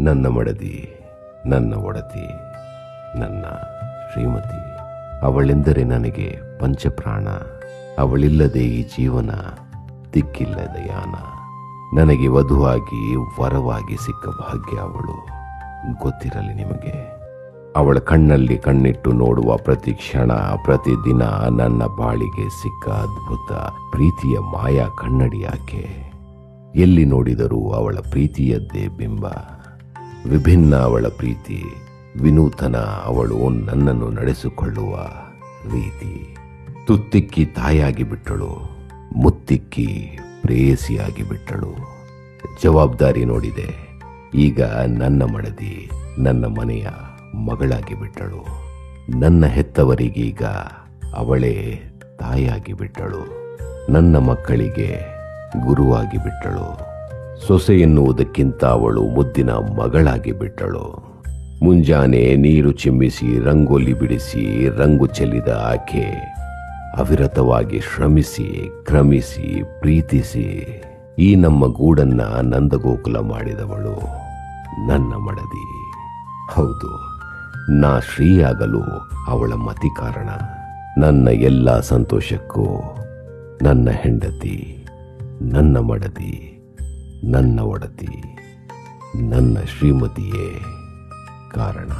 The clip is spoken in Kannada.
ನನ್ನ ಮಡದಿ, ನನ್ನ ಒಡತಿ, ನನ್ನ ಶ್ರೀಮತಿ. ಅವಳೆಂದರೆ ನನಗೆ ಪಂಚಪ್ರಾಣ. ಅವಳಿಲ್ಲದೆ ಈ ಜೀವನ ದಿಕ್ಕಿಲ್ಲದ ಯಾನ. ನನಗೆ ವಧುವಾಗಿ ವರವಾಗಿ ಸಿಕ್ಕ ಭಾಗ್ಯ ಅವಳು. ಗೊತ್ತಿರಲಿ ನಿಮಗೆ. ಅವಳ ಕಣ್ಣಲ್ಲಿ ಕಣ್ಣಿಟ್ಟು ನೋಡುವ ಪ್ರತಿ ಕ್ಷಣ, ಪ್ರತಿ ದಿನ ನನ್ನ ಬಾಳಿಗೆ ಸಿಕ್ಕ ಅದ್ಭುತ ಪ್ರೀತಿಯ ಮಾಯಾ ಕನ್ನಡಿ ಆಕೆ. ಎಲ್ಲಿ ನೋಡಿದರೂ ಅವಳ ಪ್ರೀತಿಯದ್ದೇ ಬಿಂಬ. ವಿಭಿನ್ನ ಅವಳ ಪ್ರೀತಿ, ವಿನೂತನ ಅವಳು ನನ್ನನ್ನು ನಡೆಸಿಕೊಳ್ಳುವ ರೀತಿ. ತುತ್ತಿಕ್ಕಿ ತಾಯಾಗಿ ಬಿಟ್ಟಳು, ಮುತ್ತಿಕ್ಕಿ ಪ್ರೇಯಸಿಯಾಗಿ ಬಿಟ್ಟಳು. ಜವಾಬ್ದಾರಿ ನೋಡಿದೆ. ಈಗ ನನ್ನ ಮಡದಿ ನನ್ನ ಮನೆಯ ಮಗಳಾಗಿ ಬಿಟ್ಟಳು. ನನ್ನ ಹೆತ್ತವರಿಗೀಗ ಅವಳೇ ತಾಯಾಗಿ ಬಿಟ್ಟಳು. ನನ್ನ ಮಕ್ಕಳಿಗೆ ಗುರುವಾಗಿ ಬಿಟ್ಟಳು. ಸೊಸೆ ಎನ್ನುವುದಕ್ಕಿಂತ ಅವಳು ಮುದ್ದಿನ ಮಗಳಾಗಿ ಬಿಟ್ಟಳು. ಮುಂಜಾನೆ ನೀರು ಚಿಮ್ಮಿಸಿ ರಂಗೋಲಿ ಬಿಡಿಸಿ ರಂಗು ಚೆಲ್ಲಿದ ಆಕೆ ಅವಿರತವಾಗಿ ಶ್ರಮಿಸಿ ಕ್ರಮಿಸಿ ಪ್ರೀತಿಸಿ ಈ ನಮ್ಮ ಗೂಡನ್ನ ನಂದಗೋಕುಲ ಮಾಡಿದವಳು ನನ್ನ ಮಡದಿ. ಹೌದು, ನಾ ಶ್ರೀಯಾಗಲು ಅವಳ ಮತಿ ಕಾರಣ. ನನ್ನ ಎಲ್ಲ ಸಂತೋಷಕ್ಕೂ ನನ್ನ ಹೆಂಡತಿ, ನನ್ನ ಮಡದಿ, ನನ್ನ ಒಡತಿ, ನನ್ನ ಶ್ರೀಮತಿಯೇ ಕಾರಣ.